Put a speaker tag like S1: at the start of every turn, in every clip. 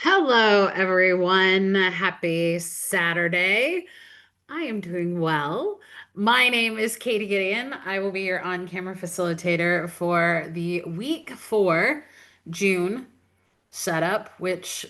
S1: Hello, everyone. Happy Saturday. I am doing well. My name is Katie Gideon. I will be your on-camera facilitator for the week 4 June setup, which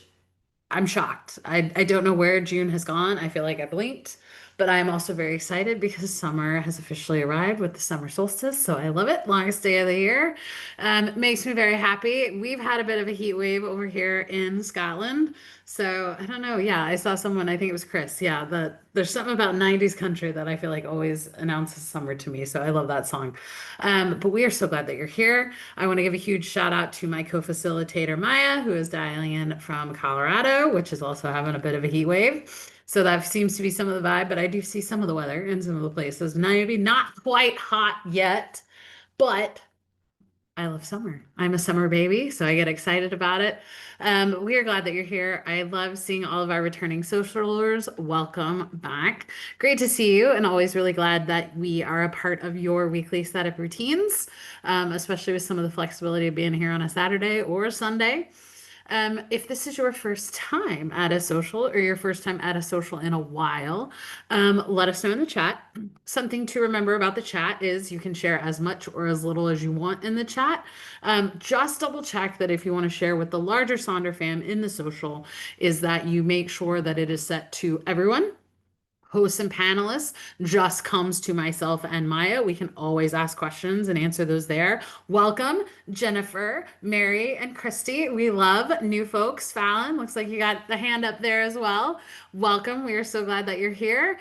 S1: I'm shocked. I don't know where June has gone. I feel like I blinked, but I'm also very excited because summer has officially arrived with the summer solstice. So I love it. Longest day of the year. It makes me very happy. We've had a bit of a heat wave over here in Scotland. So I don't know. Yeah, I saw someone, I think it was Chris. Yeah, there's something about 90s country that I feel like always announces summer to me. So I love that song. But we are so glad that you're here. I want to give a huge shout out to my co-facilitator, Maya, who is dialing in from Colorado, which is also having a bit of a heat wave. So that seems to be some of the vibe, but I do see some of the weather in some of the places. Maybe not quite hot yet, but I love summer. I'm a summer baby, so I get excited about it. We are glad that you're here. I love seeing all of our returning socialers. Welcome back. Great to see you, and always really glad that we are a part of your weekly setup routines, especially with some of the flexibility of being here on a Saturday or a Sunday. If this is your first time at a social or your first time at a social in a while, let us know in the chat. Something to remember about the chat is you can share as much or as little as you want in the chat. Just double check that if you want to share with the larger Sonder fam in the social, is that you make sure that it is set to everyone. Hosts and panelists just comes to myself and Maya. We can always ask questions and answer those there. Welcome, Jennifer, Mary, and Christy. We love new folks. Fallon, looks like you got the hand up there as well. Welcome. We are so glad that you're here.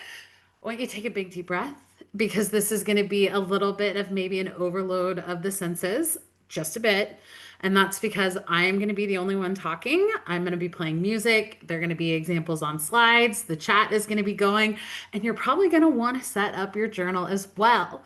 S1: I want you to take a big deep breath because this is going to be a little bit of maybe an overload of the senses, just a bit. And that's because I am going to be the only one talking. I'm going to be playing music. There are going to be examples on slides. The chat is going to be going. And you're probably going to want to set up your journal as well.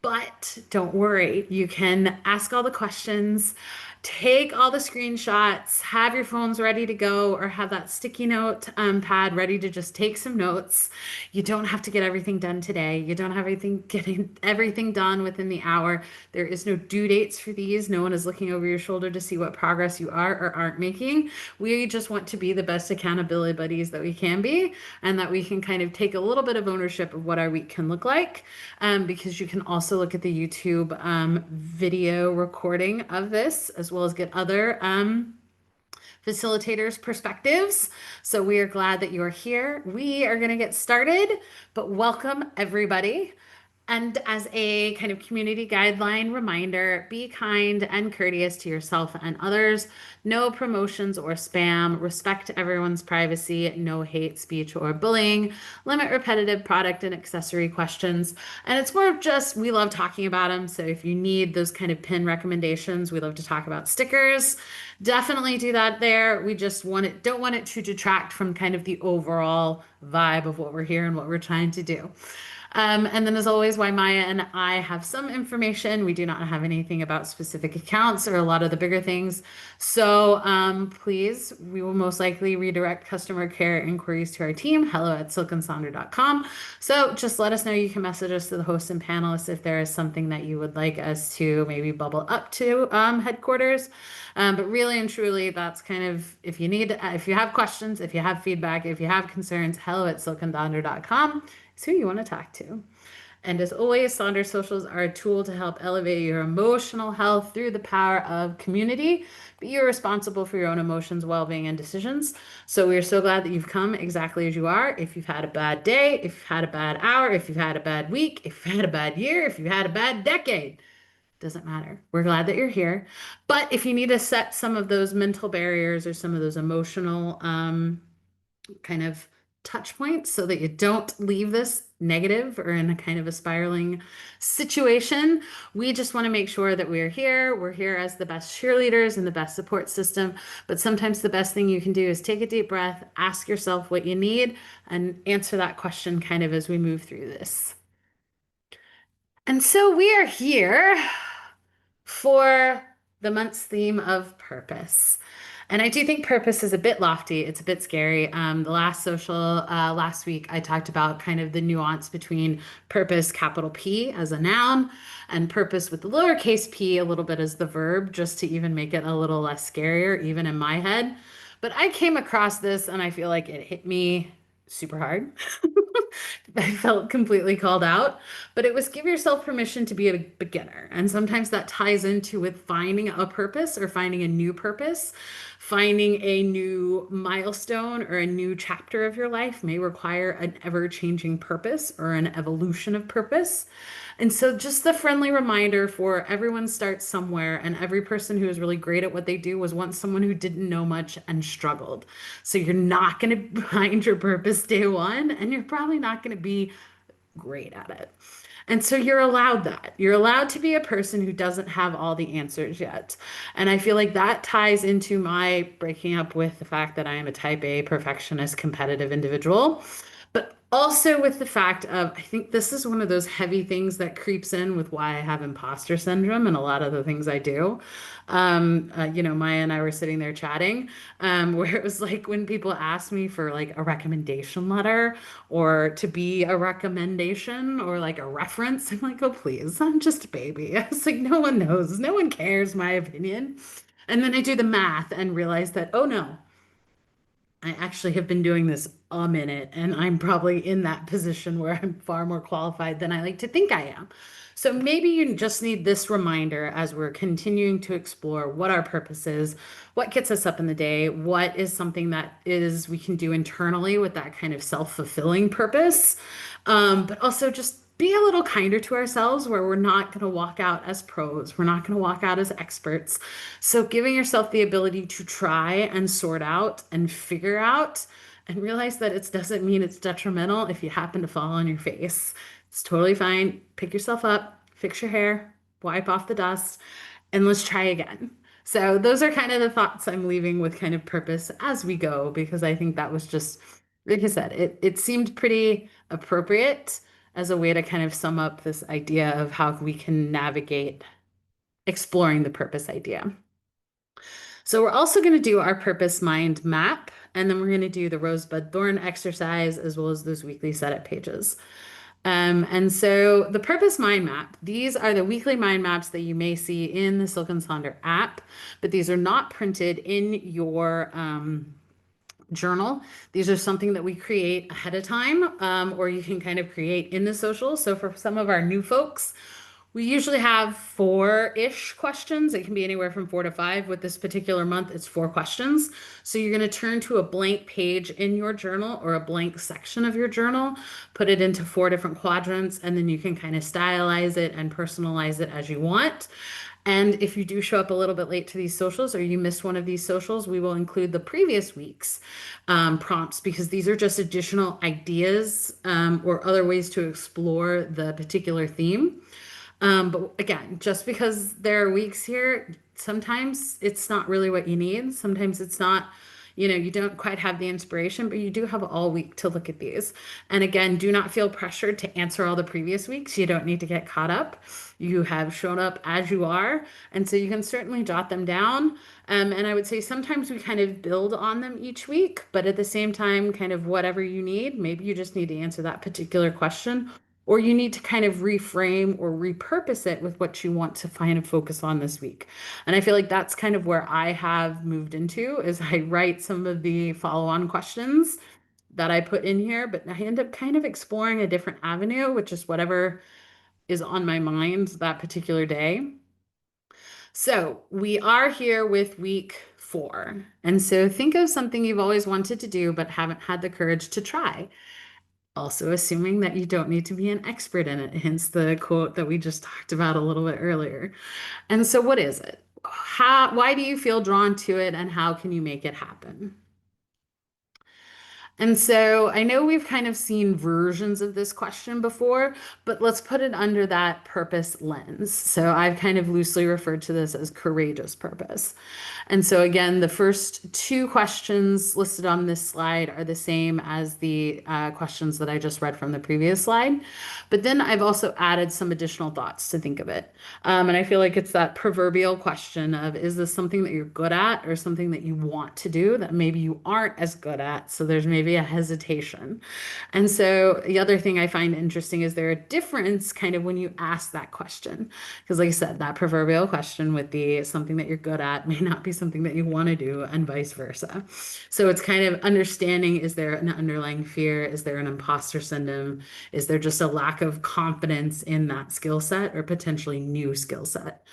S1: But don't worry, you can ask all the questions, take all the screenshots, have your phones ready to go, or have that sticky note pad ready to just take some notes. You don't have to get everything done today. You don't have getting everything done within the hour. There is no due dates for these. No one is looking over your shoulder to see what progress you are or aren't making. We just want to be the best accountability buddies that we can be, and that we can kind of take a little bit of ownership of what our week can look like. Because you can also look at the YouTube video recording of this, as well as get other facilitators' perspectives. So we are glad that you are here. We are going to get started, but welcome everybody. And as a kind of community guideline reminder, be kind and courteous to yourself and others. No promotions or spam. Respect everyone's privacy. No hate speech or bullying. Limit repetitive product and accessory questions. And it's more of just, we love talking about them. So if you need those kind of pin recommendations, we love to talk about stickers. Definitely do that there. We just don't want it to detract from kind of the overall vibe of what we're here and what we're trying to do. And then, as always, why Maya and I have some information. We do not have anything about specific accounts or a lot of the bigger things. So please, we will most likely redirect customer care inquiries to our team, hello@silkensonder.com. So just let us know. You can message us to the hosts and panelists if there is something that you would like us to maybe bubble up to headquarters. But really and truly, that's kind of if you have questions, if you have feedback, if you have concerns, hello@silkensonder.com is who you want to talk to. And as always, Sonder Socials are a tool to help elevate your emotional health through the power of community. But you're responsible for your own emotions, well-being, and decisions. So we are so glad that you've come exactly as you are. If you've had a bad day, if you've had a bad hour, if you've had a bad week, if you've had a bad year, if you've had a bad decade, doesn't matter. We're glad that you're here. But if you need to set some of those mental barriers or some of those emotional kind of touch points so that you don't leave this negative or in a kind of a spiraling situation. We just want to make sure that we're here. We're here as the best cheerleaders and the best support system. But sometimes the best thing you can do is take a deep breath, ask yourself what you need, and answer that question kind of as we move through this. And so we are here for the month's theme of purpose. And I do think purpose is a bit lofty. It's a bit scary. The last social, last week, I talked about kind of the nuance between purpose, capital P as a noun, and purpose with the lowercase p a little bit as the verb, just to even make it a little less scarier, even in my head. But I came across this and I feel like it hit me super hard. I felt completely called out, but it was give yourself permission to be a beginner. And sometimes that ties into with finding a purpose or finding a new purpose. Finding a new milestone or a new chapter of your life may require an ever-changing purpose or an evolution of purpose. And so, just the friendly reminder for everyone starts somewhere, and every person who is really great at what they do was once someone who didn't know much and struggled. So, you're not going to find your purpose day one, and you're probably not going to be great at it. And so you're allowed that. You're allowed to be a person who doesn't have all the answers yet. And I feel like that ties into my breaking up with the fact that I am a type A perfectionist, competitive individual, but also with the fact of I think this is one of those heavy things that creeps in with why I have imposter syndrome and a lot of the things I do. Maya and I were sitting there chatting, where it was like when people ask me for like a recommendation letter or to be a recommendation or like a reference, I'm like, oh, please, I'm just a baby. I was like, no one knows, no one cares my opinion. And then I do the math and realize that, oh no, I actually have been doing this a minute, and I'm probably in that position where I'm far more qualified than I like to think I am. So maybe you just need this reminder as we're continuing to explore what our purpose is, what gets us up in the day, what is something that is we can do internally with that kind of self-fulfilling purpose. But also just be a little kinder to ourselves where we're not going to walk out as pros. We're not going to walk out as experts. So giving yourself the ability to try and sort out and figure out and realize that it doesn't mean it's detrimental if you happen to fall on your face. It's totally fine. Pick yourself up, fix your hair, wipe off the dust, and let's try again. So those are kind of the thoughts I'm leaving with kind of purpose as we go, because I think that was just, like I said, it seemed pretty appropriate as a way to kind of sum up this idea of how we can navigate exploring the purpose idea. So we're also going to do our purpose mind map, and then we're going to do the rosebud thorn exercise as well as those weekly setup pages. And so the purpose mind map, these are the weekly mind maps that you may see in the Silk and Sonder app, but these are not printed in your journal. These are something that we create ahead of time, or you can kind of create in the social. So for some of our new folks, we usually have four-ish questions. It can be anywhere from 4 to 5. With this particular month, it's 4 questions. So you're going to turn to a blank page in your journal or a blank section of your journal, put it into 4 different quadrants, and then you can kind of stylize it and personalize it as you want. And if you do show up a little bit late to these socials or you missed one of these socials, we will include the previous week's prompts because these are just additional ideas or other ways to explore the particular theme. But again, just because there are weeks here, sometimes it's not really what you need. Sometimes it's not, you don't quite have the inspiration, but you do have all week to look at these. And again, do not feel pressured to answer all the previous weeks. You don't need to get caught up. You have shown up as you are. And so you can certainly jot them down. And I would say sometimes we kind of build on them each week, but at the same time, kind of whatever you need, maybe you just need to answer that particular question or you need to kind of reframe or repurpose it with what you want to find and focus on this week. And I feel like that's kind of where I have moved into is I write some of the follow-on questions that I put in here, but I end up kind of exploring a different avenue, which is whatever is on my mind that particular day. So we are here with week 4. And so think of something you've always wanted to do, but haven't had the courage to try. Also assuming that you don't need to be an expert in it, hence the quote that we just talked about a little bit earlier. And so what is it? Why do you feel drawn to it and how can you make it happen? And so I know we've kind of seen versions of this question before, but let's put it under that purpose lens. So I've kind of loosely referred to this as courageous purpose. And so again, the first 2 questions listed on this slide are the same as the questions that I just read from the previous slide. But then I've also added some additional thoughts to think of it. And I feel like it's that proverbial question of, is this something that you're good at or something that you want to do that maybe you aren't as good at? So there's maybe maybe a hesitation. And so the other thing I find interesting is there a difference kind of when you ask that question? Because, like I said, that proverbial question with the something that you're good at may not be something that you want to do, and vice versa. So it's kind of understanding, is there an underlying fear? Is there an imposter syndrome? Is there just a lack of confidence in that skill set or potentially new skill set?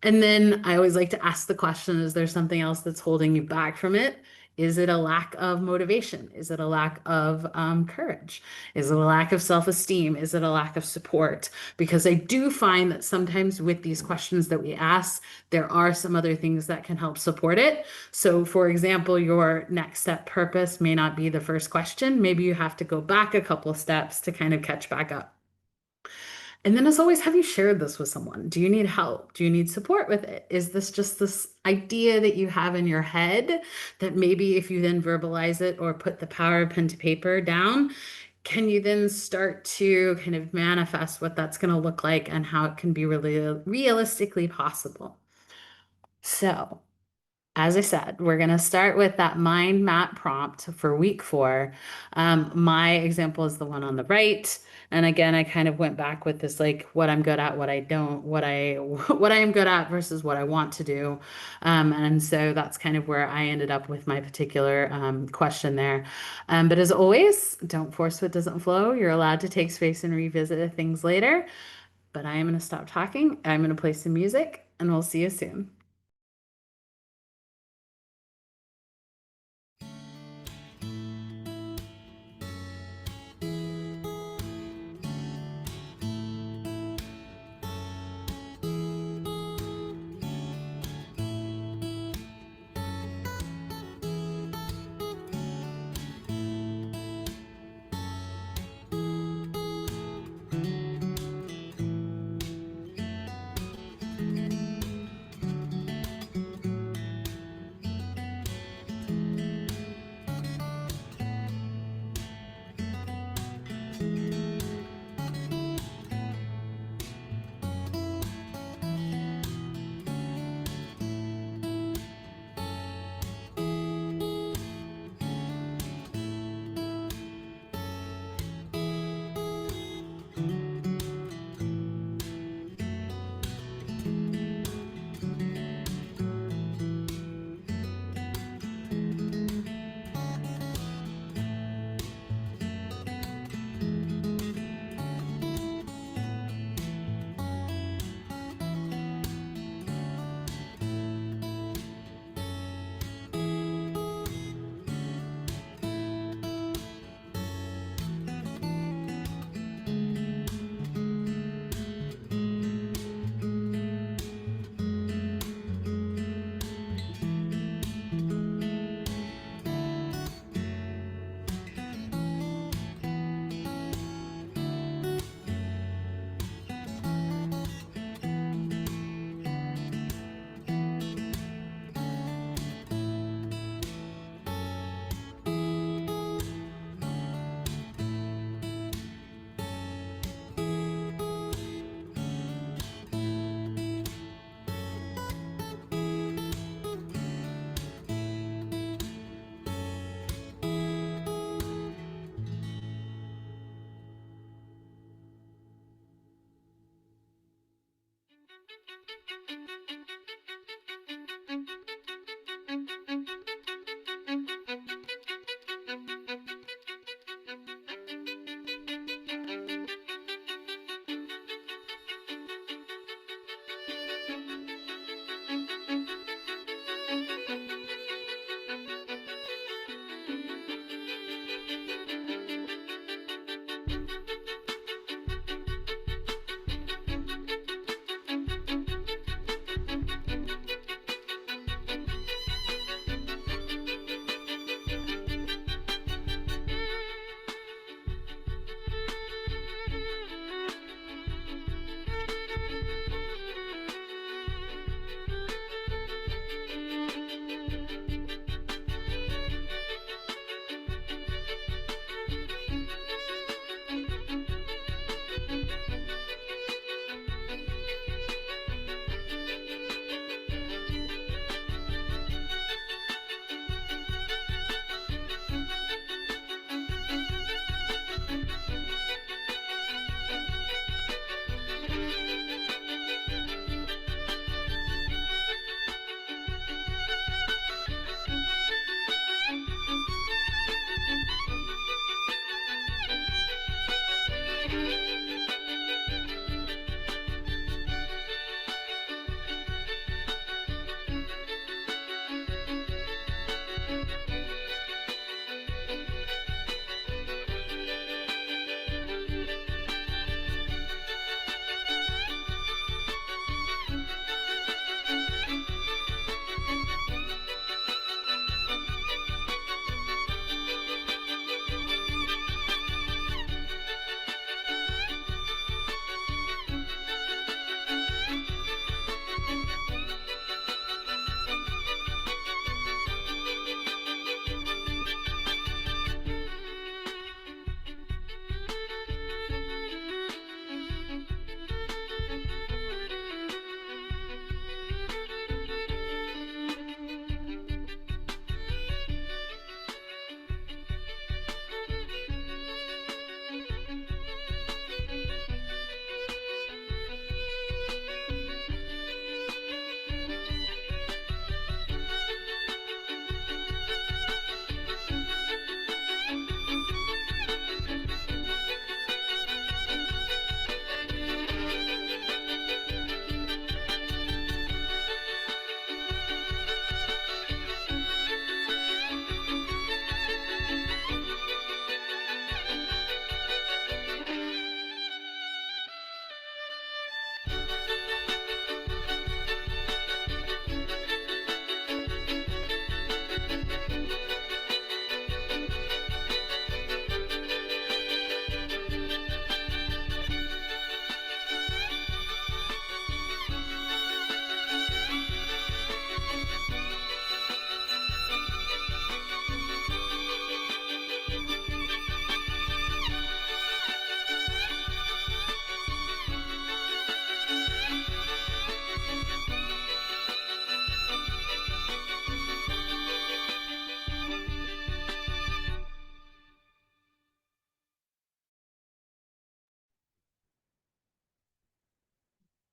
S1: And then I always like to ask the question, is there something else that's holding you back from it? Is it a lack of motivation? Is it a lack of courage? Is it a lack of self-esteem? Is it a lack of support? Because I do find that sometimes with these questions that we ask, there are some other things that can help support it. So, for example, your next step purpose may not be the first question. Maybe you have to go back a couple steps to kind of catch back up. And then, as always, have you shared this with someone? Do you need help? Do you need support with it? Is this just this idea that you have in your head that maybe if you then verbalize it or put the power of pen to paper down, can you then start to kind of manifest what that's going to look like and how it can be really realistically possible? So, as I said, we're going to start with that mind map prompt for week 4. My example is the one on the right. And again, I kind of went back with this like what I'm good at, what I don't, what I am good at versus what I want to do. And so that's kind of where I ended up with my particular question there. But as always, don't force what doesn't flow. You're allowed to take space and revisit things later. But I am going to stop talking. I'm going to play some music, and we'll see you soon.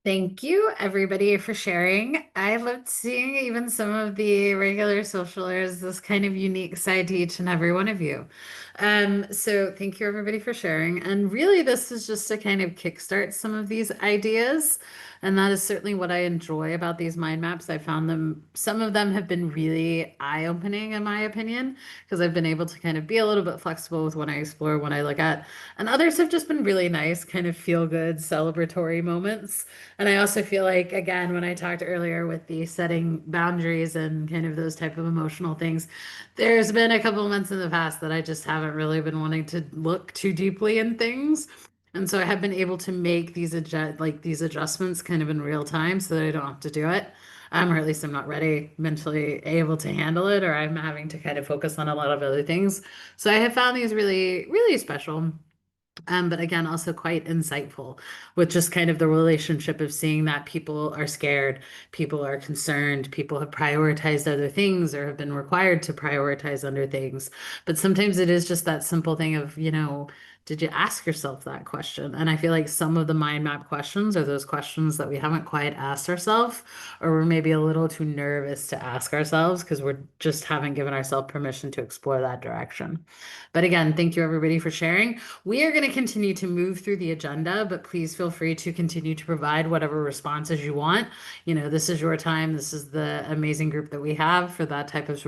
S1: Thank you, everybody, for sharing. I loved seeing even some of the regular socialers, this kind of unique side to each and every one of you. So thank you, everybody, for sharing. And really, this is just to kind of kickstart some of these ideas. And that is certainly what I enjoy about these mind maps. I found them, some of them have been really eye-opening, in my opinion, because I've been able to kind of be a little bit flexible with what I explore, what I look at. And others have just been really nice, kind of feel-good, celebratory moments. And I also feel like, again, when I talked earlier with the setting boundaries and kind of those type of emotional things, there's been a couple of months in the past that I just haven't really been wanting to look too deeply in things. And so I have been able to make these adjustments kind of in real time so that I don't have to do it. Or at least I'm not ready mentally able to handle it, or I'm having to kind of focus on a lot of other things. So I have found these really, really special. But again, also quite insightful with just kind of the relationship of seeing that people are scared, people are concerned, people have prioritized other things or have been required to prioritize other things. But sometimes it is just that simple thing of, did you ask yourself that question? And I feel like some of the mind map questions are those questions that we haven't quite asked ourselves, or we're maybe a little too nervous to ask ourselves because we're just haven't given ourselves permission to explore that direction. But again, thank you everybody for sharing. We are going to continue to move through the agenda, but please feel free to continue to provide whatever responses you want. This is your time. This is the amazing group that we have for that type of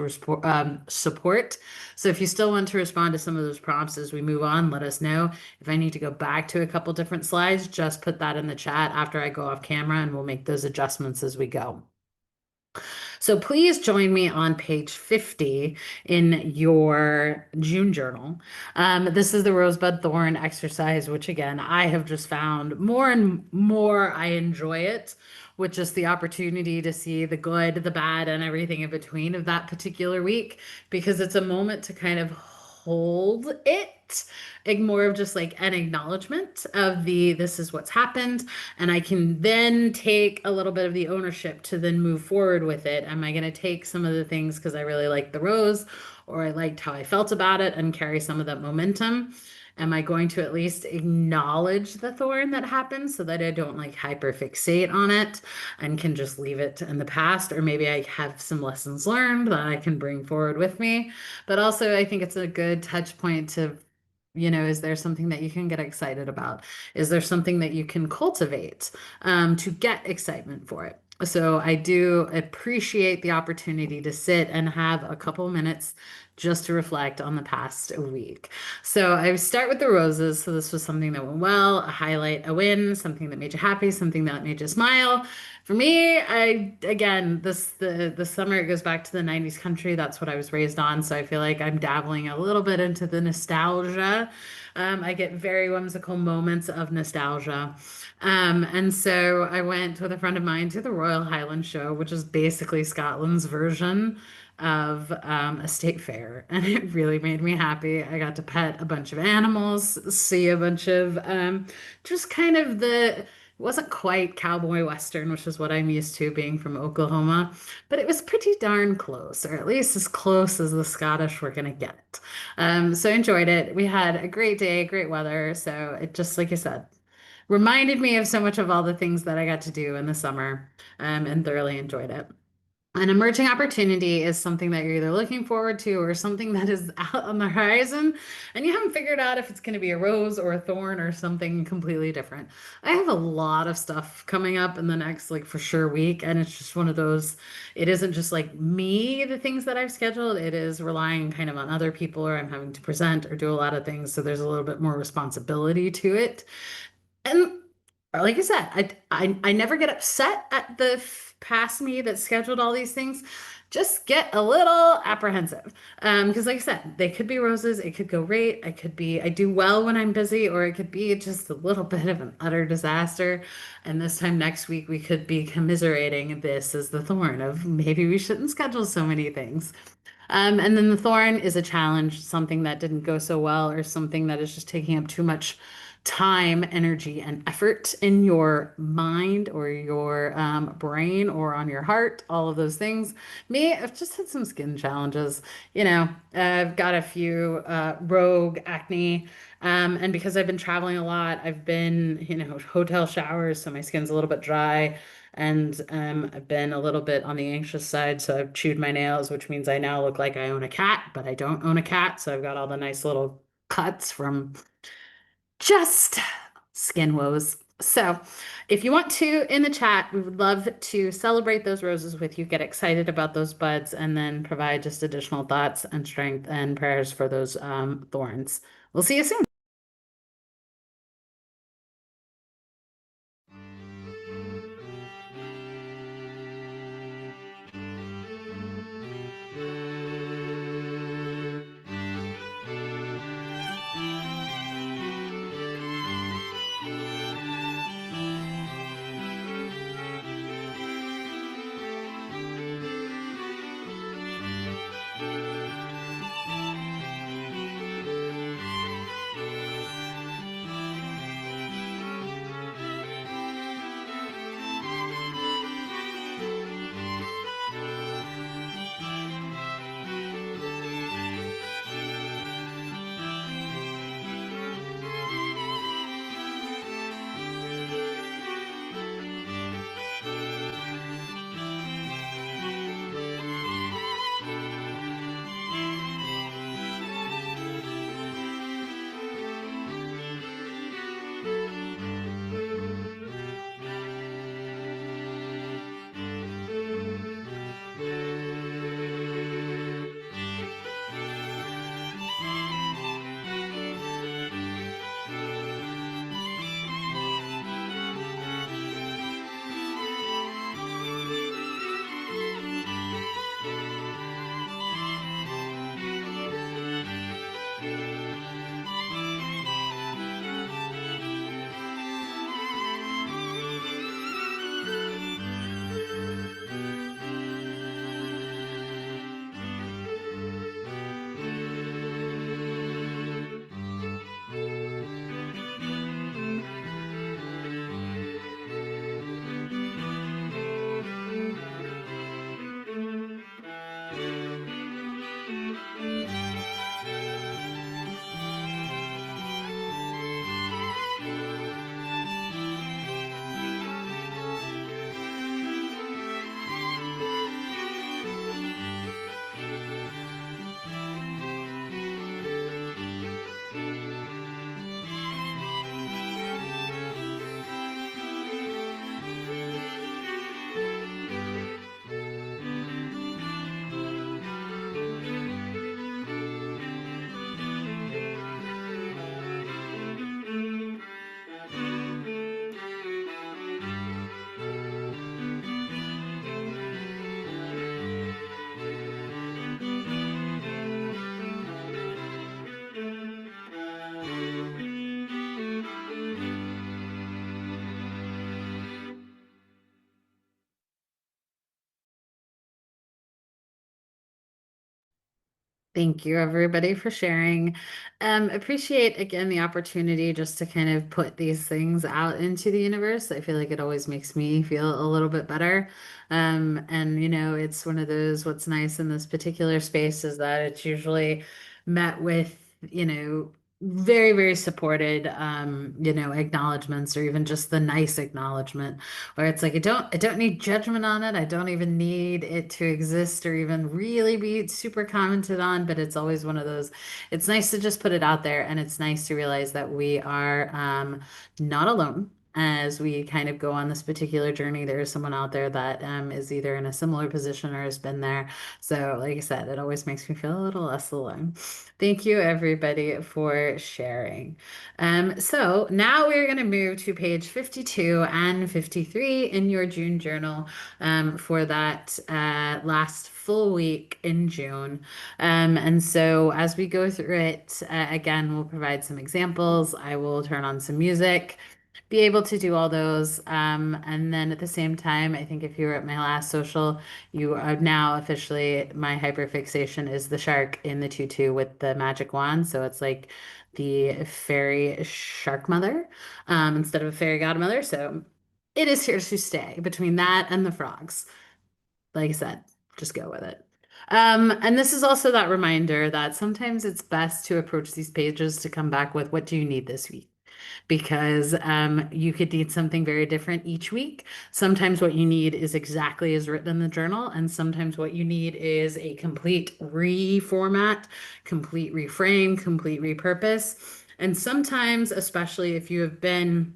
S1: support. So if you still want to respond to some of those prompts as we move on, let us know. If I need to go back to a couple different slides, just put that in the chat after I go off camera and we'll make those adjustments as we go. So please join me on page 50 in your June journal. This is the rosebud thorn exercise, which again, I have just found more and more I enjoy it with just the opportunity to see the good, the bad, and everything in between of that particular week because it's a moment to kind of hold it, more of just like an acknowledgement of this is what's happened, and I can then take a little bit of the ownership to then move forward with it. Am I going to take some of the things because I really like the rose or I liked how I felt about it and carry some of that momentum? Am I going to at least acknowledge the thorn that happened so that I don't like hyperfixate on it and can just leave it in the past? Or maybe I have some lessons learned that I can bring forward with me. But also, I think it's a good touch point to is there something that you can get excited about? Is there something that you can cultivate to get excitement for it? So I do appreciate the opportunity to sit and have a couple minutes just to reflect on the past week. So I start with the roses. So this was something that went well, a highlight, a win, something that made you happy, something that made you smile. For me, I again, the summer it goes back to the 90s country. That's what I was raised on. So I feel like I'm dabbling a little bit into the nostalgia. I get very whimsical moments of nostalgia. And so I went with a friend of mine to the Royal Highland Show, which is basically Scotland's version of a state fair, and it really made me happy. I got to pet a bunch of animals, see a bunch of just kind of it wasn't quite cowboy western, which is what I'm used to being from Oklahoma, but it was pretty darn close, or at least as close as the Scottish were gonna get. So I enjoyed it. We had a great day, great weather. So it just, like I said, reminded me of so much of all the things that I got to do in the summer, and thoroughly enjoyed it. An emerging opportunity is something that you're either looking forward to or something that is out on the horizon, and you haven't figured out if it's going to be a rose or a thorn or something completely different. I have a lot of stuff coming up in the next, like, for sure week, and it's just one of those, it isn't just like me, the things that I've scheduled, it is relying kind of on other people, or I'm having to present or do a lot of things, so there's a little bit more responsibility to it. And like I said, I never get upset at the past me that scheduled all these things. Just get a little apprehensive. Because like I said, they could be roses, it could go great, I do well when I'm busy, or it could be just a little bit of an utter disaster. And this time next week we could be commiserating this as the thorn of maybe we shouldn't schedule so many things. And then the thorn is a challenge, something that didn't go so well, or something that is just taking up too much time, energy, and effort in your mind or your brain or on your heart, all of those things. Me, I've just had some skin challenges. I've got a few rogue acne. And because I've been traveling a lot, I've been, hotel showers, so my skin's a little bit dry. And I've been a little bit on the anxious side, so I've chewed my nails, which means I now look like I own a cat, but I don't own a cat. So I've got all the nice little cuts from just skin woes. So, if you want to in the chat, we would love to celebrate those roses with you, get excited about those buds, and then provide just additional thoughts and strength and prayers for those thorns. We'll see you soon. Thank you, everybody, for sharing. Appreciate again the opportunity just to kind of put these things out into the universe. I feel like it always makes me feel a little bit better. And it's one of those, what's nice in this particular space is that it's usually met with, very, very supported, acknowledgments or even just the nice acknowledgement where it's like I don't need judgment on it. I don't even need it to exist or even really be super commented on, but it's always one of those. It's nice to just put it out there, and it's nice to realize that we are not alone. As we kind of go on this particular journey, there is someone out there that is either in a similar position or has been there. So, like I said, it always makes me feel a little less alone. Thank you, everybody, for sharing. So now we're going to move to page 52 and 53 in your June journal for that last full week in June. And so as we go through it, again, we'll provide some examples. I will turn on some music. be able to do all those. And then at the same time, I think if you were at my last social, you are now officially my hyperfixation is the shark in the tutu with the magic wand. So it's like the fairy shark mother, instead of a fairy godmother. So it is here to stay between that and the frogs. Like I said, just go with it. And this is also that reminder that sometimes it's best to approach these pages to come back with what do you need this week? Because you could need something very different each week. Sometimes what you need is exactly as written in the journal, and sometimes what you need is a complete reformat, complete reframe, complete repurpose. And sometimes, especially if you have been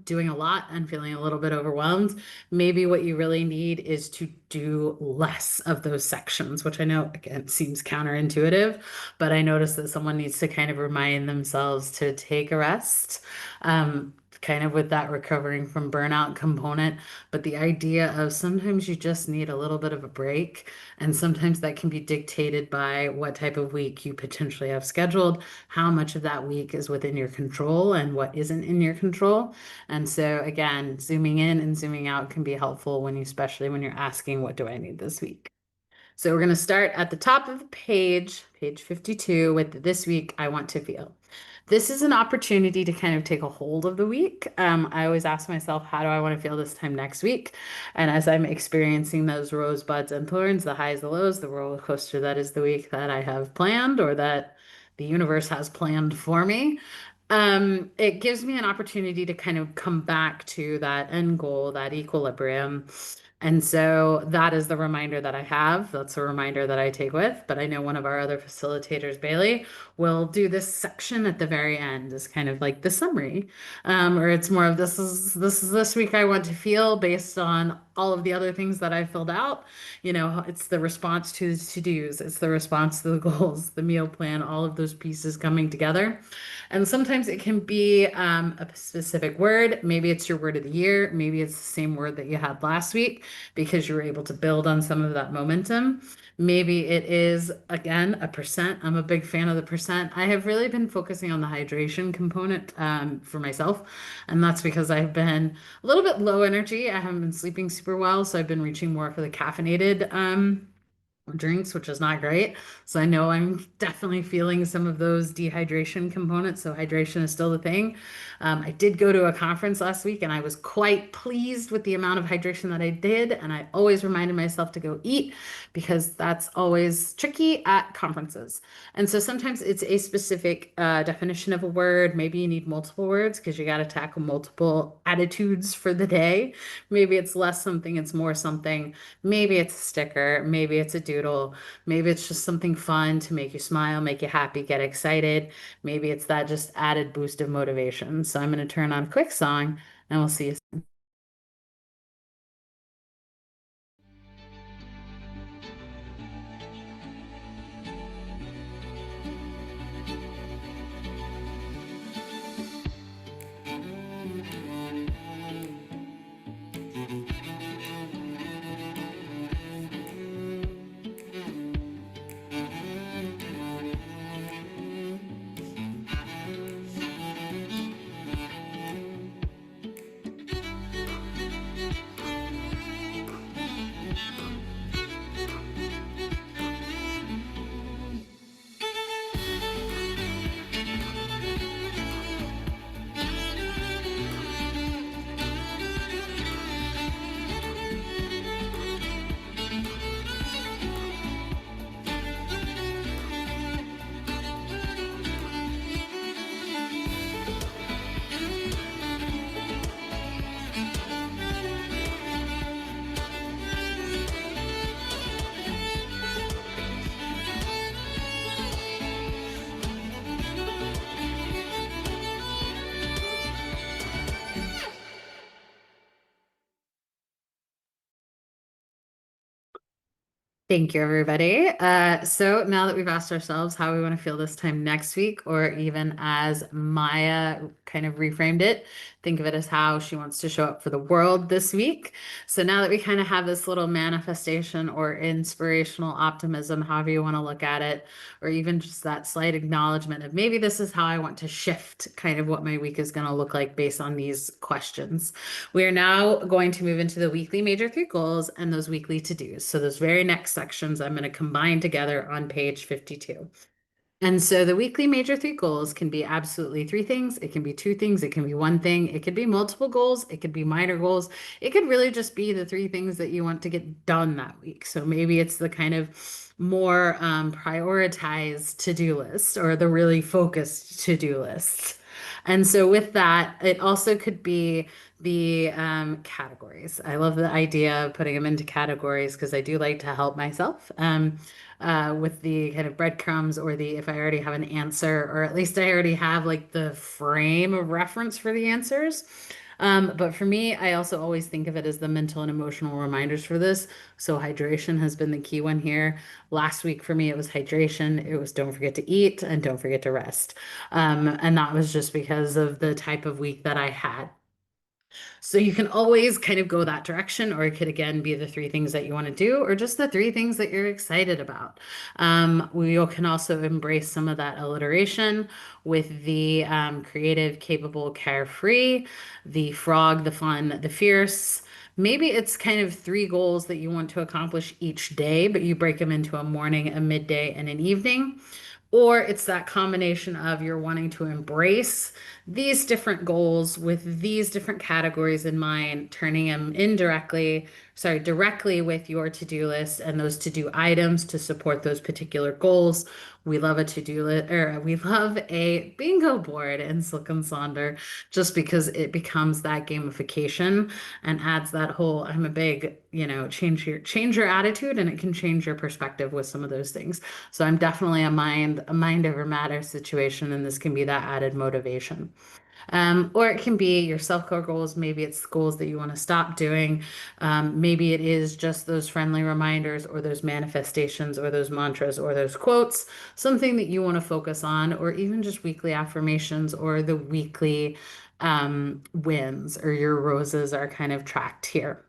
S1: doing a lot and feeling a little bit overwhelmed, maybe what you really need is to do less of those sections, which I know again seems counterintuitive, but I notice that someone needs to kind of remind themselves to take a rest, kind of with that recovering from burnout component. But the idea of sometimes you just need a little bit of a break, and sometimes that can be dictated by what type of week you potentially have scheduled, how much of that week is within your control and what isn't in your control. And so again, zooming in and zooming out can be helpful when you, especially when you're asking, what do I need this week? So we're going to start at the top of the page, page 52, with this week I want to feel. This is an opportunity to kind of take a hold of the week. I always ask myself, how do I want to feel this time next week? And as I'm experiencing those rosebuds and thorns, the highs, the lows, the roller coaster that is the week that I have planned or that the universe has planned for me, it gives me an opportunity to kind of come back to that end goal, that equilibrium. And so that is the reminder that I have. That's a reminder that I take with. But I know one of our other facilitators, Bailey, will do this section at the very end as kind of like the summary. Or it's more of this is this week I want to feel based on all of the other things that I filled out. You know, it's the response to the to-dos, it's the response to the goals, the meal plan, all of those pieces coming together. And sometimes it can be a specific word. Maybe it's your word of the year. Maybe it's the same word that you had last week because you were able to build on some of that momentum. Maybe it is, again, a percent. I'm a big fan of the percent. I have really been focusing on the hydration component for myself. And that's because I've been a little bit low energy. I haven't been sleeping super well. So I've been reaching more for the caffeinated drinks, which is not great. So I know I'm definitely feeling some of those dehydration components. So hydration is still the thing. I did go to a conference last week and I was quite pleased with the amount of hydration that I did. And I always reminded myself to go eat because that's always tricky at conferences. And so sometimes it's a specific definition of a word. Maybe you need multiple words because you got to tackle multiple attitudes for the day. Maybe it's less something, it's more something. Maybe it's a sticker, maybe it's a doodle, maybe it's just something fun to make you smile, make you happy, get excited. Maybe it's that just added boost of motivation. So I'm going to turn on a quick song and we'll see you. Thank you, everybody. So now that we've asked ourselves how we want to feel this time next week, or even as Maya kind of reframed it, think of it as how she wants to show up for the world this week. So now that we kind of have this little manifestation or inspirational optimism, however you want to look at it, or even just that slight acknowledgement of maybe this is how I want to shift kind of what my week is going to look like based on these questions. We are now going to move into the weekly major three goals and those weekly to-dos. So those very next sections I'm going to combine together on page 52. And so the weekly major three goals can be absolutely three things. It can be two things. It can be one thing. It could be multiple goals. It could be minor goals. It could really just be the three things that you want to get done that week. So maybe it's the kind of more prioritized to-do list or the really focused to-do list. And so with that, it also could be the categories. I love the idea of putting them into categories because I do like to help myself. With the kind of breadcrumbs or the if I already have an answer, or at least I already have like the frame of reference for the answers. But for me, I also always think of it as the mental and emotional reminders for this. So hydration has been the key one here. Last week for me, it was hydration. It was don't forget to eat and don't forget to rest. And that was just because of the type of week that I had. So you can always kind of go that direction, or it could again be the three things that you want to do, or just the three things that you're excited about. We can also embrace some of that alliteration with the creative, capable, carefree, the frog, the fun, the fierce. Maybe it's kind of three goals that you want to accomplish each day, but you break them into a morning, a midday, and an evening. Or it's that combination of you're wanting to embrace these different goals with these different categories in mind, turning them directly with your to-do list and those to-do items to support those particular goals. We love a to-do list, or we love a bingo board in Silk and Sonder, just because it becomes that gamification and adds that whole, I'm a big, change your attitude, and it can change your perspective with some of those things. So I'm definitely a mind over matter situation, and this can be that added motivation. Or it can be your self-care goals. Maybe it's goals that you want to stop doing. Maybe it is just those friendly reminders or those manifestations or those mantras or those quotes, something that you want to focus on, or even just weekly affirmations or the weekly wins or your roses are kind of tracked here.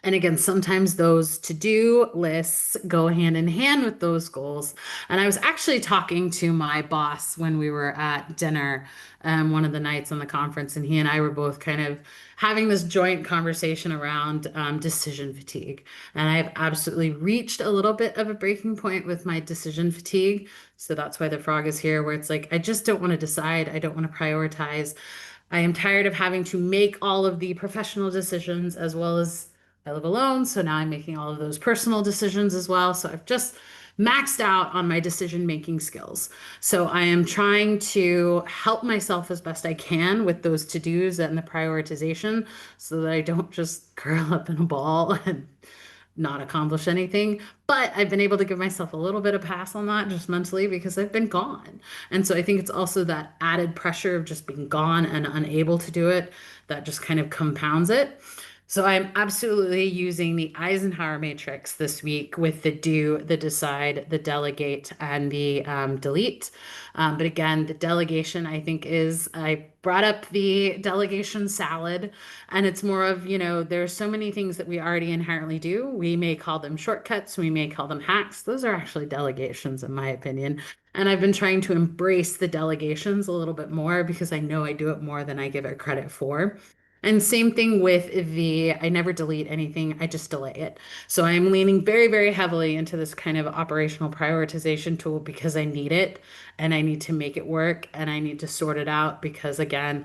S1: And again, sometimes those to-do lists go hand in hand with those goals. And I was actually talking to my boss when we were at dinner, one of the nights on the conference, and he and I were both kind of having this joint conversation around decision fatigue. And I've absolutely reached a little bit of a breaking point with my decision fatigue. So that's why the frog is here, where it's like, I just don't want to decide. I don't want to prioritize. I am tired of having to make all of the professional decisions as well as I live alone. So now I'm making all of those personal decisions as well. So I've just maxed out on my decision making skills. So I am trying to help myself as best I can with those to-dos and the prioritization so that I don't just curl up in a ball and not accomplish anything. But I've been able to give myself a little bit of pass on that just mentally because I've been gone. And so I think it's also that added pressure of just being gone and unable to do it that just kind of compounds it. So I'm absolutely using the Eisenhower matrix this week with the do, the decide, the delegate, and the delete. But again, the delegation, I think, I brought up the delegation salad, and it's more of, there's so many things that we already inherently do. We may call them shortcuts, we may call them hacks. Those are actually delegations, in my opinion. And I've been trying to embrace the delegations a little bit more because I know I do it more than I give it credit for. And same thing with I never delete anything, I just delay it. So I'm leaning very, very heavily into this kind of operational prioritization tool because I need it and I need to make it work and I need to sort it out because, again,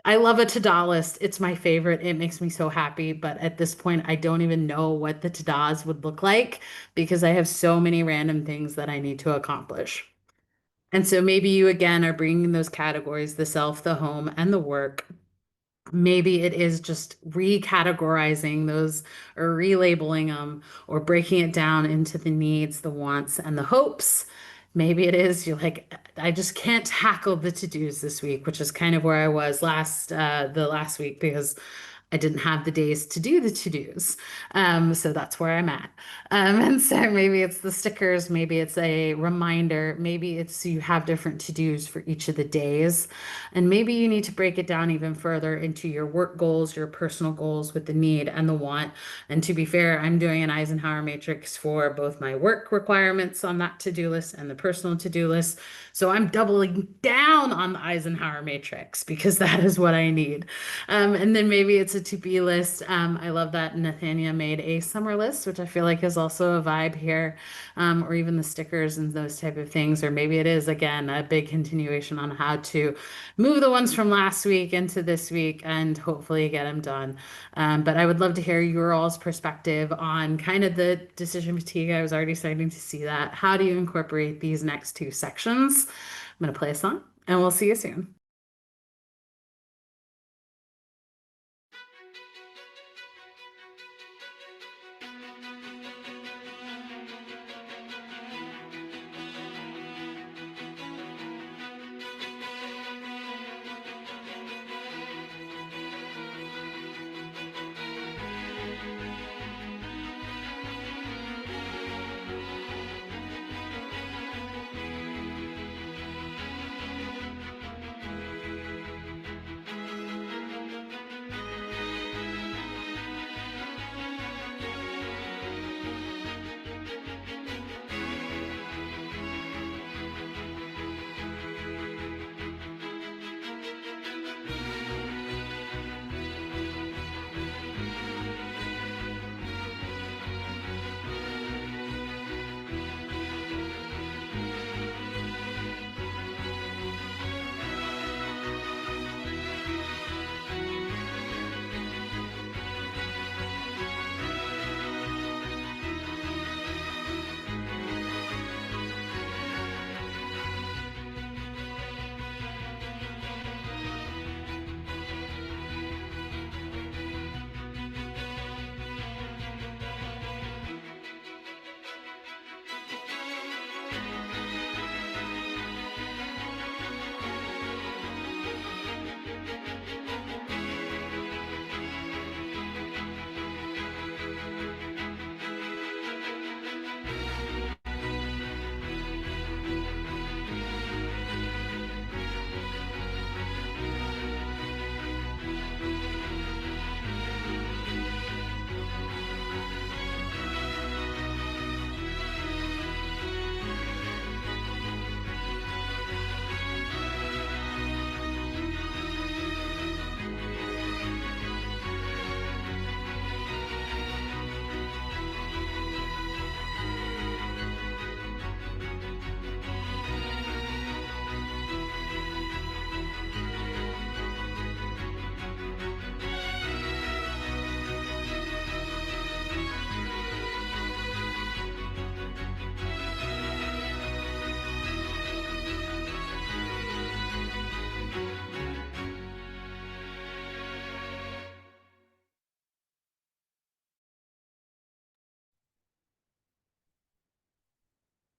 S1: I love a to-do list. It's my favorite. It makes me so happy. But at this point, I don't even know what the to-dos would look like because I have so many random things that I need to accomplish. And so maybe you again are bringing those categories, the self, the home, and the work. Maybe it is just recategorizing those or relabeling them or breaking it down into the needs, the wants, and the hopes. Maybe it is you're like, I just can't tackle the to-dos this week, which is kind of where I was the last week because I didn't have the days to do the to-dos. So that's where I'm at. And so maybe it's the stickers, maybe it's a reminder, maybe it's you have different to-dos for each of the days. And maybe you need to break it down even further into your work goals, your personal goals with the need and the want. And to be fair, I'm doing an Eisenhower matrix for both my work requirements on that to-do list and the personal to-do list. So I'm doubling down on the Eisenhower matrix because that is what I need. And then maybe it's a to-be list. I love that Nathania made a summer list, which I feel like is also a vibe here, or even the stickers and those type of things. Or maybe it is, again, a big continuation on how to move the ones from last week into this week and hopefully get them done. But I would love to hear your all's perspective on kind of the decision fatigue. I was already starting to see that. How do you incorporate these next two sections? I'm going to play a song and we'll see you soon.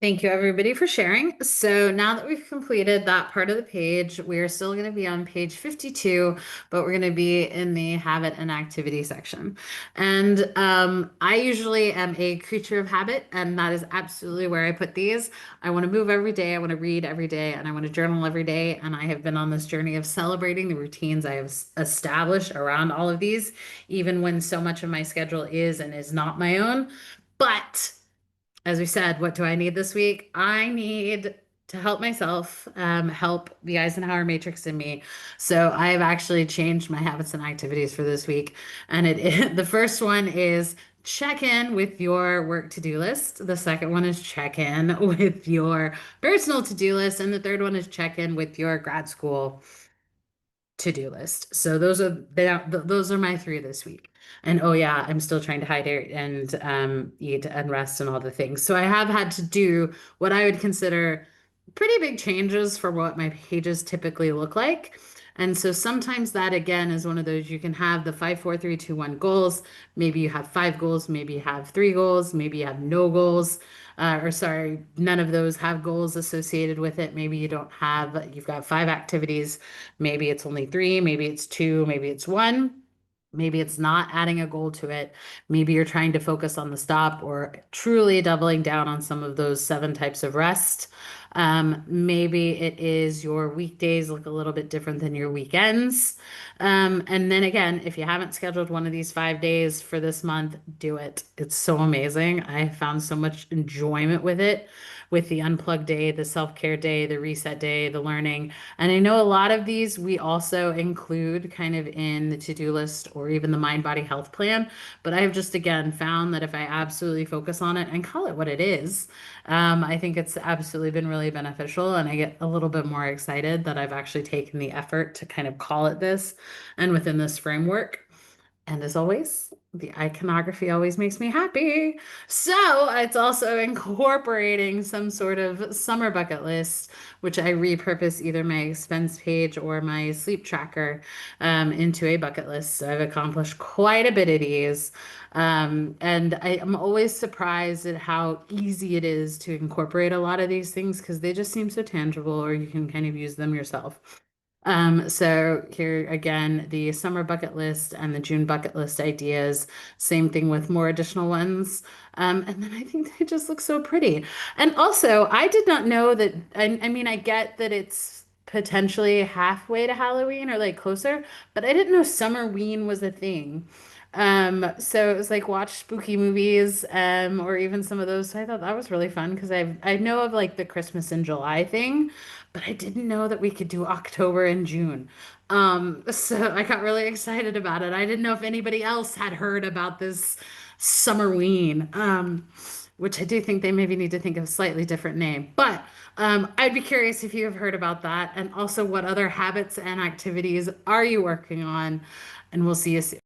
S1: Thank you, everybody, for sharing. So now that we've completed that part of the page, we are still going to be on page 52, but we're going to be in the habit and activity section. And I usually am a creature of habit, and that is absolutely where I put these. I want to move every day, I want to read every day, and I want to journal every day. And I have been on this journey of celebrating the routines I have established around all of these, even when so much of my schedule is and is not my own. But as we said, what do I need this week? I need to help myself, help the Eisenhower matrix in me. So I've actually changed my habits and activities for this week. And the first one is check in with your work to-do list. The second one is check in with your personal to-do list. And the third one is check in with your grad school to-do list. So those are my three this week. And oh yeah, I'm still trying to hydrate and eat and rest and all the things. So I have had to do what I would consider pretty big changes for what my pages typically look like. And so sometimes that again is one of those you can have the 5, 4, 3, 2, 1 goals. Maybe you have 5 goals, maybe you have 3 goals, maybe you have no goals. Or sorry, none of those have goals associated with it. Maybe you don't have, you've got 5 activities. Maybe it's only 3, maybe it's 2, maybe it's 1. Maybe it's not adding a goal to it. Maybe you're trying to focus on the stop or truly doubling down on some of those seven types of rest. Maybe it is your weekdays look a little bit different than your weekends. And then again, if you haven't scheduled one of these 5 days for this month, do it. It's so amazing. I have found so much enjoyment with it, with the unplug day, the self-care day, the reset day, the learning. And I know a lot of these we also include kind of in the to-do list or even the mind body health plan. But I've just again found that if I absolutely focus on it and call it what it is, I think it's absolutely been really beneficial. And I get a little bit more excited that I've actually taken the effort to kind of call it this and within this framework. And as always, the iconography always makes me happy. So it's also incorporating some sort of summer bucket list, which I repurpose either my expense page or my sleep tracker into a bucket list. So I've accomplished quite a bit of these. And I am always surprised at how easy it is to incorporate a lot of these things because they just seem so tangible or you can kind of use them yourself. So here again, the summer bucket list and the June bucket list ideas, same thing with more additional ones. And then I think they just look so pretty. And also, I did not know that, I mean, I get that it's potentially halfway to Halloween or like closer, but I didn't know Summerween was a thing. So it was like watch spooky movies, or even some of those. So I thought that was really fun because I know of like the Christmas in July thing, but I didn't know that we could do October and June. So I got really excited about it. I didn't know if anybody else had heard about this Summerween, which I do think they maybe need to think of a slightly different name. But I'd be curious if you have heard about that, and also what other habits and activities are you working on? And we'll see you soon.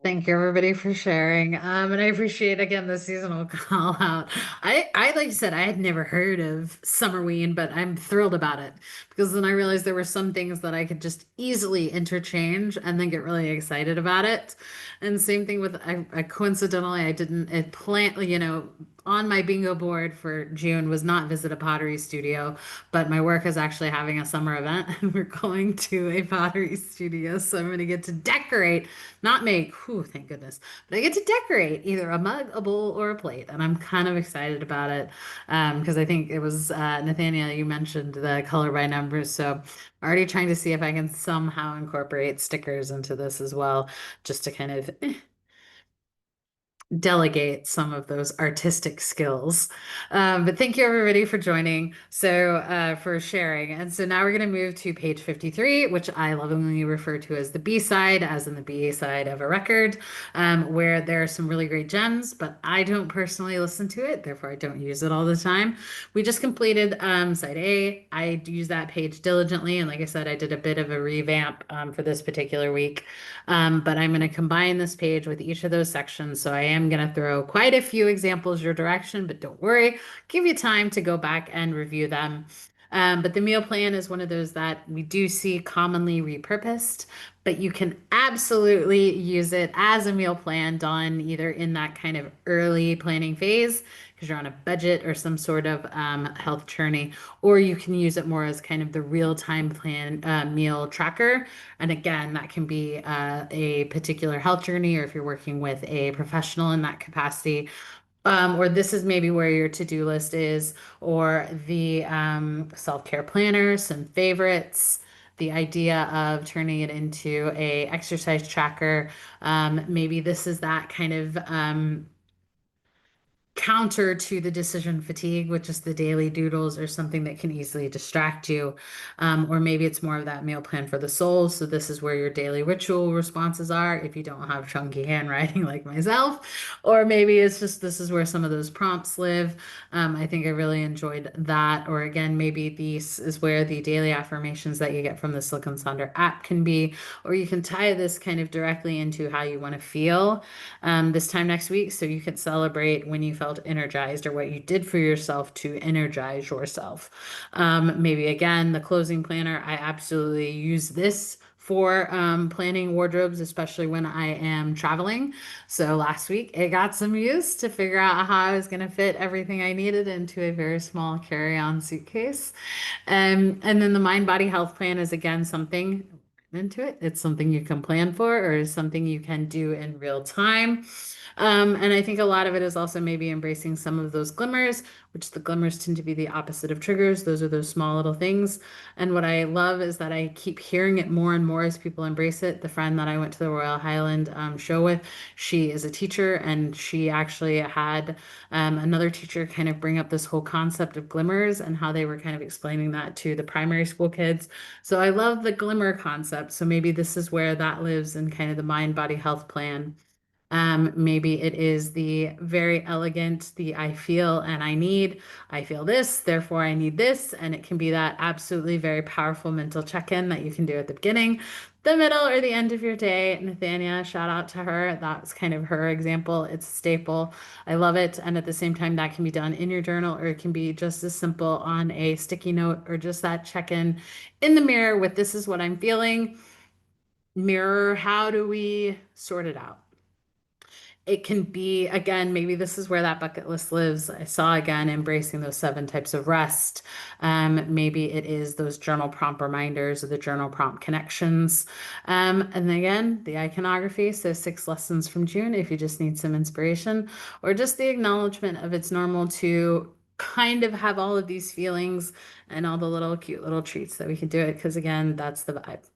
S1: Thank you everybody for sharing. And I appreciate again the seasonal call out. Like you said, I had never heard of Summerween, but I'm thrilled about it because then I realized there were some things that I could just easily interchange and then get really excited about it. And same thing with I coincidentally I didn't it plant on my bingo board for June was not visit a pottery studio, but my work is actually having a summer event and we're going to a pottery studio. So I'm going to get to decorate, not make, whew, thank goodness, but I get to decorate either a mug, a bowl, or a plate. And I'm kind of excited about it because I think it was Nathaniel, you mentioned the color by numbers. So already trying to see if I can somehow incorporate stickers into this as well, just to kind of delegate some of those artistic skills. But thank you everybody for joining. For sharing. And so now we're going to move to page 53, which I lovingly refer to as the B side, as in the B side of a record, where there are some really great gems, but I don't personally listen to it. Therefore, I don't use it all the time. We just completed side A. I use that page diligently. And like I said, I did a bit of a revamp for this particular week. But I'm going to combine this page with each of those sections. So I am going to throw quite a few examples your direction, but don't worry, give you time to go back and review them. But the meal plan is one of those that we do see commonly repurposed, but you can absolutely use it as a meal plan done either in that kind of early planning phase because you're on a budget or some sort of health journey, or you can use it more as kind of the real-time plan meal tracker. And again, that can be a particular health journey, or if you're working with a professional in that capacity, or this is maybe where your to-do list is, or the self-care planner, some favorites, the idea of turning it into a exercise tracker. Maybe this is that kind of counter to the decision fatigue, which is the daily doodles or something that can easily distract you. Or maybe it's more of that meal plan for the soul. So this is where your daily ritual responses are if you don't have chunky handwriting like myself. Or maybe it's just this is where some of those prompts live. I think I really enjoyed that. Or again, maybe this is where the daily affirmations that you get from the Silicon Sonder app can be, or you can tie this kind of directly into how you want to feel this time next week. So you could celebrate when you felt energized or what you did for yourself to energize yourself. Maybe again, the closing planner, I absolutely use this for planning wardrobes, especially when I am traveling. So last week it got some use to figure out how I was going to fit everything I needed into a very small carry-on suitcase. And then the mind body health plan is again something into it. It's something you can plan for or something you can do in real time. And I think a lot of it is also maybe embracing some of those glimmers, which the glimmers tend to be the opposite of triggers. Those are those small little things. And what I love is that I keep hearing it more and more as people embrace it. The friend that I went to the Royal Highland show with, she is a teacher and she actually had another teacher kind of bring up this whole concept of glimmers and how they were kind of explaining that to the primary school kids. So I love the glimmer concept. So maybe this is where that lives in kind of the mind body health plan. Maybe it is the very elegant, the I feel and I feel this, therefore I need this. And it can be that absolutely very powerful mental check-in that you can do at the beginning, the middle, or the end of your day. Nathania, shout out to her. That's kind of her example. It's a staple. I love it. And at the same time, that can be done in your journal, or it can be just as simple on a sticky note, or just that check-in in the mirror with this is what I'm feeling. Mirror, how do we sort it out? It can be, again, maybe this is where that bucket list lives. I saw again embracing those 7 types of rest. Maybe it is those journal prompt reminders or the journal prompt connections. And again, the iconography. So 6 lessons from June if you just need some inspiration, or just the acknowledgement of it's normal to kind of have all of these feelings and all the little cute little treats that we can do it. Because again, that's the vibe.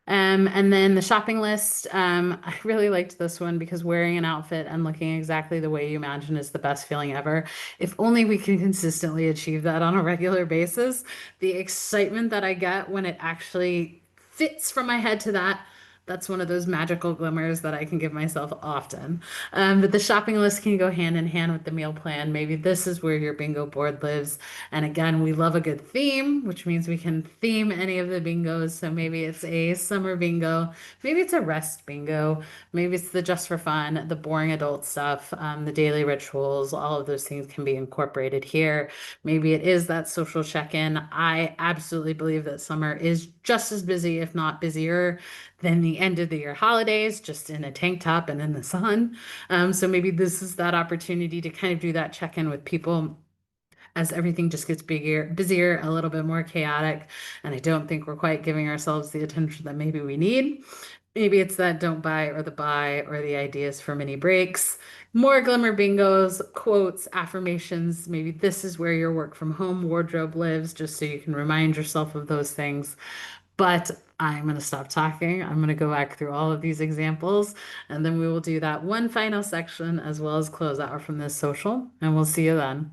S1: And then the shopping list, I really liked this one because wearing an outfit and looking exactly the way you imagine is the best feeling ever. If only we can consistently achieve that on a regular basis. The excitement that I get when it actually fits from my head to that, That's one of those magical glimmers that I can give myself often. But the shopping list can go hand in hand with the meal plan. Maybe this is where your bingo board lives. And again, we love a good theme, which means we can theme any of the bingos. So maybe it's a summer bingo, maybe it's a rest bingo, maybe it's the just for fun, the boring adult stuff, the daily rituals, all of those things can be incorporated here. Maybe it is that social check-in. I absolutely believe that summer is just as busy, if not busier, than the end of the year holidays, just in a tank top and in the sun. So maybe this is that opportunity to kind of do that check-in with people as everything just gets bigger, busier, a little bit more chaotic. And I don't think we're quite giving ourselves the attention that maybe we need. Maybe it's that don't buy or the buy or the ideas for mini breaks. More glimmer bingos, quotes, affirmations. Maybe this is where your work from home wardrobe lives, just so you can remind yourself of those things. But I'm going to stop talking. I'm going to go back through all of these examples, and then we will do that one final section as well as close out from this social, and we'll see you then.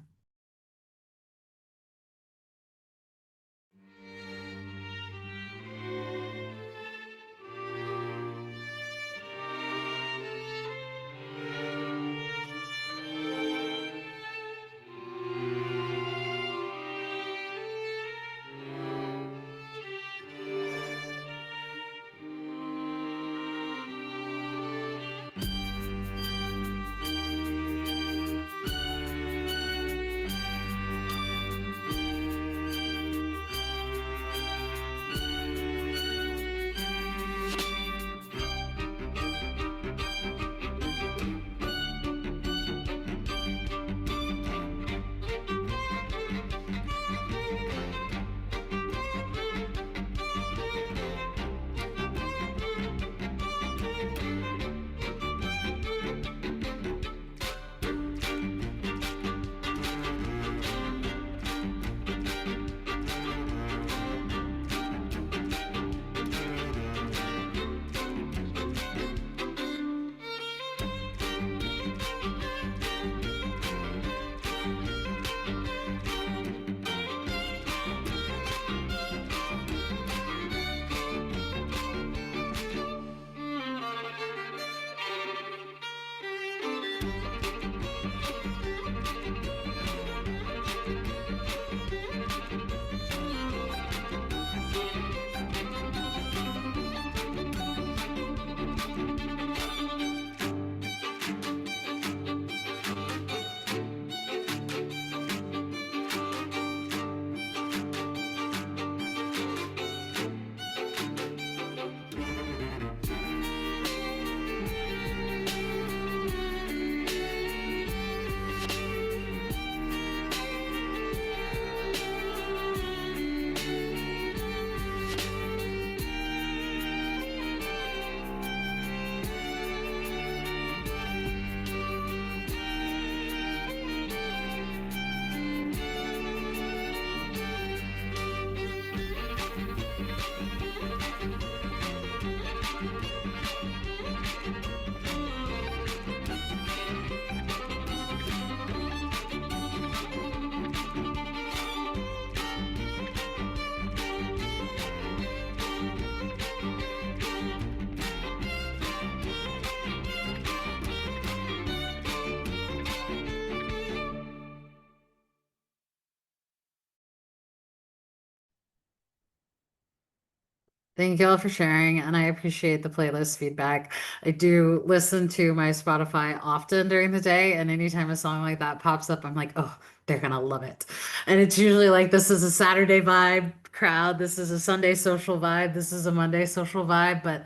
S1: Thank you all for sharing, and I appreciate the playlist feedback. I do listen to my Spotify often during the day, and anytime a song like that pops up, I'm like, oh, they're gonna love it. And it's usually like this is a Saturday vibe crowd, this is a Sunday social vibe, this is a Monday social vibe, but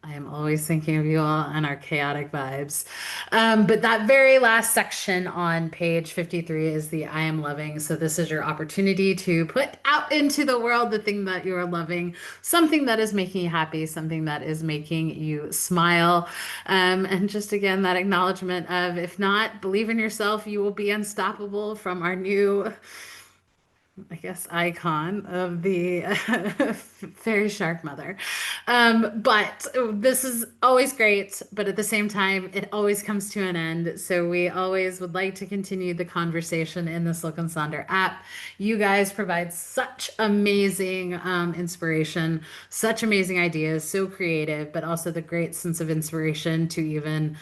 S1: I am always thinking of you all and our chaotic vibes. But that very last section on page 53 is the I am loving. So this is your opportunity to put out into the world the thing that you are loving, something that is making you happy, something that is making you smile. And just again, that acknowledgement of if not, believe in yourself, you will be unstoppable from our new I guess, icon of the fairy shark mother. But this is always great, but at the same time, it always comes to an end. So we always would like to continue the conversation in the Silk and Sonder app. You guys provide such amazing inspiration, such amazing ideas, so creative, but also the great sense of inspiration to even,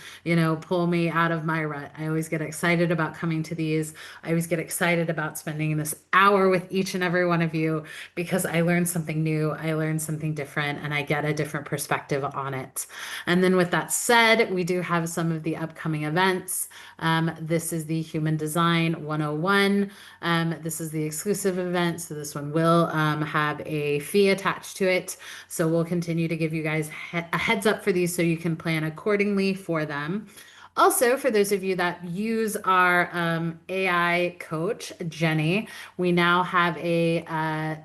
S1: pull me out of my rut. I always get excited about coming to these. I always get excited about spending this hour with each and every one of you because I learn something new, I learn something different, and I get a different perspective on it. And then, with that said, we do have some of the upcoming events. This is the Human Design 101. This is the exclusive event, so this one will have a fee attached to it. So we'll continue to give you guys a heads up for these so you can plan accordingly for them. Also, for those of you that use our AI coach, Jenny, we now have a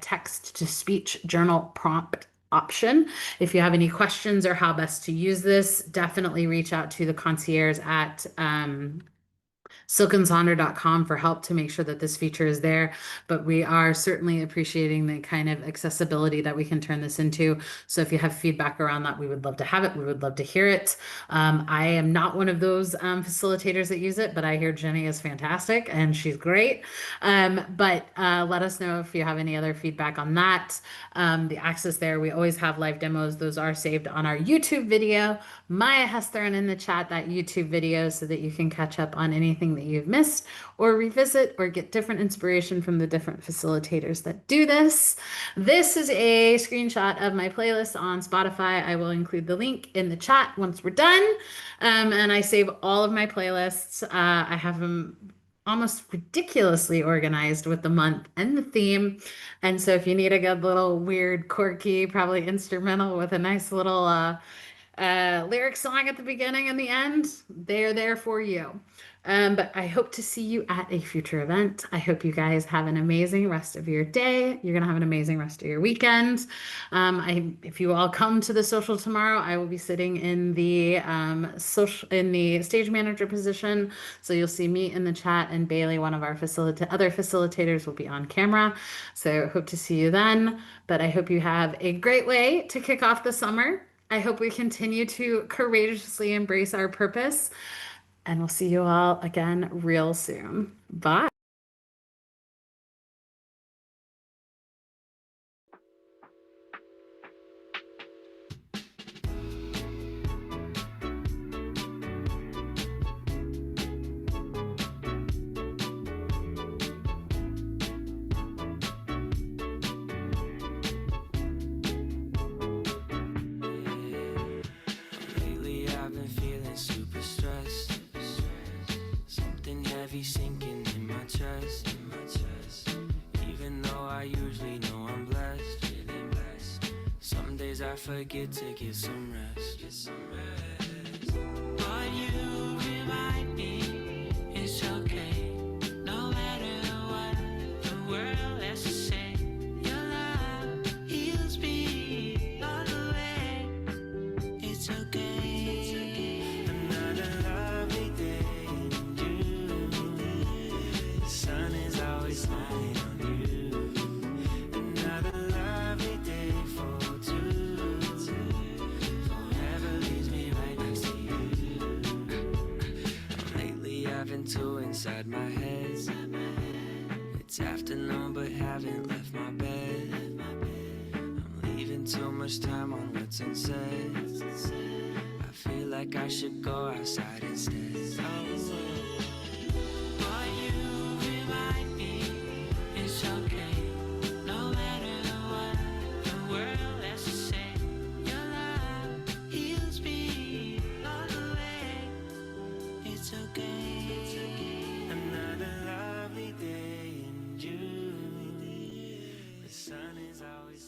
S1: text to speech journal prompt option. If you have any questions or how best to use this, definitely reach out to the concierge at silkandsonder.com for help to make sure that this feature is there. But we are certainly appreciating the kind of accessibility that we can turn this into. So if you have feedback around that, we would love to have it. We would love to hear it. I am not one of those facilitators that use it, but I hear Jenny is fantastic and she's great. But let us know if you have any other feedback on that. The access there, we always have live demos. Those are saved on our YouTube video. Maya has thrown in the chat that YouTube video so that you can catch up on anything that you've missed or revisit or get different inspiration from the different facilitators that do this. This is a screenshot of my playlist on Spotify. I will include the link in the chat once we're done. And I save all of my playlists. I have them almost ridiculously organized with the month and the theme. And so if you need a good little weird, quirky, probably instrumental with a nice little lyric song at the beginning and the end, they're there for you. But I hope to see you at a future event. I hope you guys have an amazing rest of your day. You're gonna have an amazing rest of your weekend. If you all come to the social tomorrow, I will be sitting in the in the stage manager position. So you'll see me in the chat, and Bailey, one of our other facilitators, will be on camera. So hope to see you then. But I hope you have a great way to kick off the summer. I hope we continue to courageously embrace our purpose, and we'll see you all again real soon. Bye.
S2: Lately I've been feeling super stressed. Something heavy sinking in my chest. Even though I usually know I'm blessed. Some days I forget to get some rest. But you remind me it's okay. No matter what the world has to say, your love heals me all the way. It's okay. Another lovely day and you. The sun is always shining on you. Another lovely day for two. Forever leaves me right next to you. Lately I've been too inside my head. It's afternoon but haven't left my bed. I'm leaving too much time on what's unsaid. I feel like I should go outside instead. Oh.